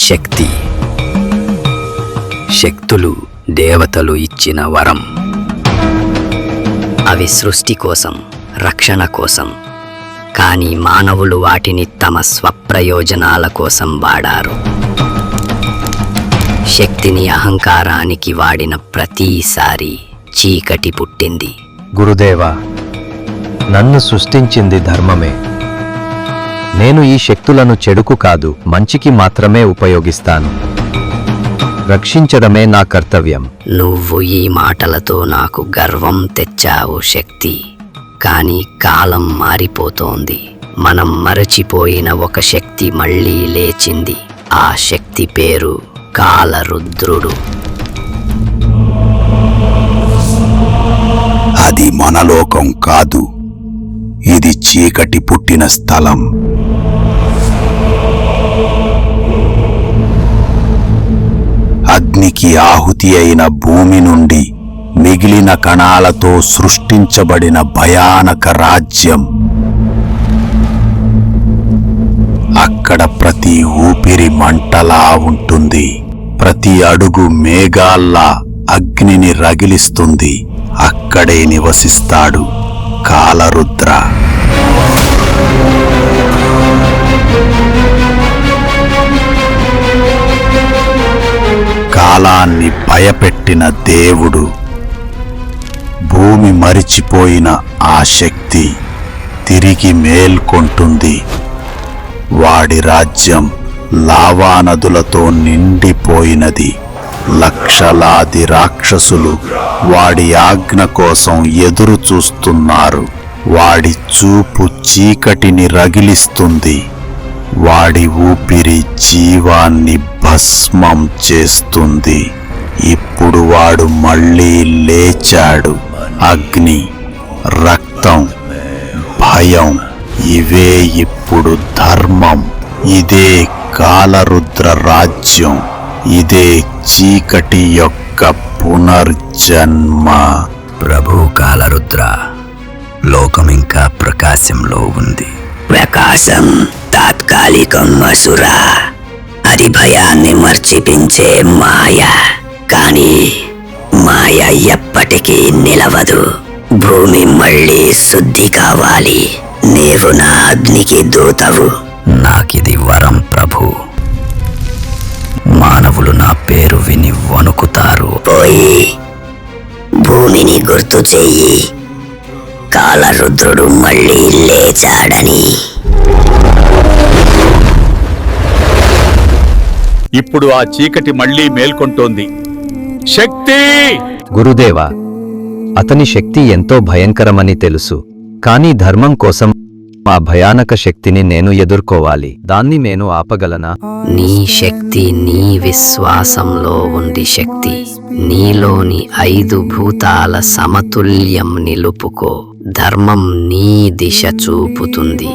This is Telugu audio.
శక్తి. శక్తులు దేవతలు ఇచ్చిన వరం. అవి సృష్టి కోసం, రక్షణ కోసం. కానీ మానవులు వాటిని తమ స్వప్రయోజనాల కోసం వాడారు. శక్తిని అహంకారానికి వాడిన ప్రతిసారి చీకటి పుట్టింది. గురుదేవా, నన్ను సృష్టించింది ధర్మమే. నేను ఈ శక్తులను చెడుకు కాదు, మంచికి మాత్రమే ఉపయోగిస్తాను. రక్షించడమే నా కర్తవ్యం. నువ్వు ఈ మాటలతో నాకు గర్వం తెచ్చావు శక్తి. కానీ కాలం మారిపోతోంది. మనం మరచిపోయిన ఒక శక్తి మళ్ళీ లేచింది. ఆ శక్తి పేరు కాలరుద్రుడు. అది మన లోకం కాదు, ఇది చీకటి పుట్టిన స్థలం. అగ్నికి ఆహుతి అయిన భూమి నుండి మిగిలిన కణాలతో సృష్టించబడిన భయానక రాజ్యం. అక్కడ ప్రతి ఊపిరి మంటలా ఉంటుంది, ప్రతి అడుగు మేఘాల్లా అగ్నిని రగిలిస్తుంది. అక్కడే నివసిస్తాడు కాలరుద్ర. కాలాన్ని భయపెట్టిన దేవుడు. భూమి మరిచిపోయిన ఆ శక్తి తిరిగి మేల్కొంటుంది. వాడి రాజ్యం లావా నదులతో నిండిపోయినది. లక్షలాది రాక్షసులు వాడి ఆజ్ఞ కోసం ఎదురు చూస్తున్నారు. వాడి చూపు చీకటిని రగిలిస్తుంది. వాడి ఊపిరి జీవాన్ని భస్మం చేస్తుంది. ఇప్పుడు వాడు మళ్ళీ లేచాడు. అగ్ని, రక్తం, భయం, ఇవే ఇప్పుడు ధర్మం. ఇదే కాలరుద్ర రాజ్యం. ఇదే చీకటి యొక్క పునర్జన్మ. ప్రభు కాలరుద్ర, లోకం ఇంకా ప్రకాశంలో ఉంది. ప్రకాశం తాత్కాలికం అసురా. అది భయాన్ని మర్చిపించే మాయ. కానీ మాయ ఎప్పటికీ నిలవదు. భూమి మళ్ళీ శుద్ధి కావాలి. నీవు నా అగ్నికి దూతవు. నాకిది వరం ప్రభు. మానవులు నా పేరు విని వణుకుతారు. పోయి భూమిని గుర్తు చెయ్యి, కాలరుద్రుడు మళ్ళీ లేచాడని. ఇప్పుడు ఆ చీకటి మళ్లీ మేల్కొంటోంది. శక్తి! గురుదేవా, అతని శక్తి ఎంతో భయంకరమని తెలుసు. కానీ ధర్మం కోసం ఆ భయానక శక్తిని నేను ఎదుర్కోవాలి. దాన్ని నేను ఆపగలనా? నీ శక్తి నీ విశ్వాసంలో ఉంది శక్తి. నీలోని 5 భూతాల సమతుల్యం నిలుపుకో. ధర్మం నీ దిశ చూపుతుంది.